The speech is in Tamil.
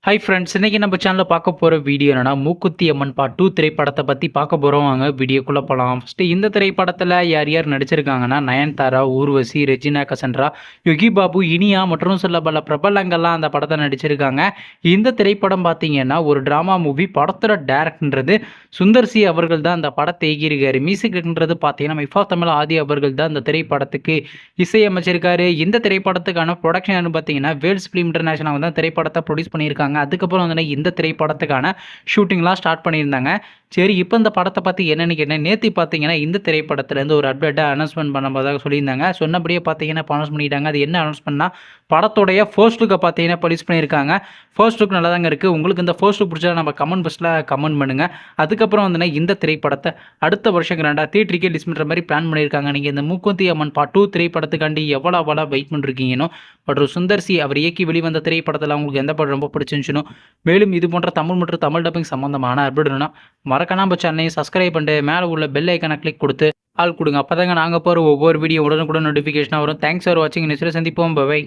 ஹாய் ஃப்ரெண்ட்ஸ், இன்றைக்கி நம்ம சேனலில் பார்க்க போகிற வீடியோ என்னென்னா மூக்குத்தி அம்மன் பார்ட் 2 திரைப்படத்தை பற்றி பார்க்க போகிறோம். வாங்க வீடியோக்குள்ளே போகலாம். ஃபஸ்ட்டு இந்த திரைப்படத்தில் யார் யார் நடிச்சிருக்காங்கன்னா நயன்தாரா, ஊர்வசி, ரெஜினா கசன்ட்ரா, யுகி பாபு, இனியா மற்றும் சில பல பிரபலங்கள்லாம் அந்த படத்தை நடிச்சிருக்காங்க. இந்த திரைப்படம் பார்த்தீங்கன்னா ஒரு ட்ராமா மூவி. படத்தோட டேரக்டர்ன்றது சுந்தர் சி அவர்கள் தான் அந்த படத்தை இயக்கியிருக்காரு. மியூசிக்ன்றது பார்த்தீங்கன்னா மிஃபா தமிழ் ஆதி அவர்கள் தான் இந்த திரைப்படத்துக்கு இசையமைச்சிருக்காரு. இந்த திரைப்படத்துக்கான ப்ரொடக்ஷன் பார்த்தீங்கன்னா வேல்ஸ் ஃபிலிம் இன்டர்நேஷனல் தான் திரைப்படத்தை ப்ரொடியூஸ் பண்ணியிருக்காங்க. அதுக்கப்புறம் வந்து இந்த திரைப்படத்துக்கான ஷூட்டிங்லாம் ஸ்டார்ட் பண்ணியிருந்தாங்க. சரி, இப்போ இந்த படத்தை பற்றி என்னென்னு கேட்டேன். நேற்று பார்த்தீங்கன்னா இந்த திரைப்படத்துலேருந்து ஒரு அப்டேட்டாக அனௌன்ஸ்மெண்ட் பண்ணும்போதாக சொல்லியிருந்தாங்க. சொன்னபடியே பார்த்தீங்கன்னா அனௌன்ஸ் பண்ணிட்டாங்க. அது என்ன அனௌன்ஸ் பண்ணால் படத்துடைய ஃபர்ஸ்ட் லுக்கை பார்த்தீங்கன்னா ரிலீஸ் பண்ணியிருக்காங்க. ஃபர்ஸ்ட் லுக் நல்லா தாங்க இருக்குது. உங்களுக்கு இந்த ஃபர்ஸ்ட் லுக் பிடிச்சா நம்ம கமெண்ட் பாக்ஸில் கமெண்ட் பண்ணுங்கள். அதுக்கப்புறம் வந்து இந்த திரைப்படத்தை அடுத்த வருஷம் கிராண்டாக தியேட்டருக்கே ரிலீஸ் பண்ணுற மாதிரி பிளான் பண்ணியிருக்காங்க. நீங்கள் இந்த மூக்குத்தி அம்மன் பார்ட் 2 திரைப்படத்துக்காண்டி எவ்வளோ வெயிட் பண்ணிருக்கீங்கன்னு மற்றும் சுந்தர் சி அவர் இயக்கி வெளிவந்த திரைப்படத்தில் உங்களுக்கு எந்த படம் ரொம்ப பிடிச்சிருந்துச்சுன்னு, மேலும் இது போன்ற தமிழ் மற்றும் தமிழ் டப்பிங் சம்பந்தமான அப்டேட்னா மறக்காம நம்ம சேனலையும் சப்ஸ்கிரைப் பண்ணிட்டு மேலே உள்ள பெல் ஐக்கனை கிளிக் கொடுத்து ஆள் கொடுங்க. அப்போ தாங்க நாங்கள் போகிற ஒவ்வொரு வீடியோ உடனுக்குடன் நோட்டிஃபிகேஷனாக வரும். தேங்க்ஸ் ஃபார் வாட்சிங். நெக்ஸ்ட் சந்திப்போம். பை.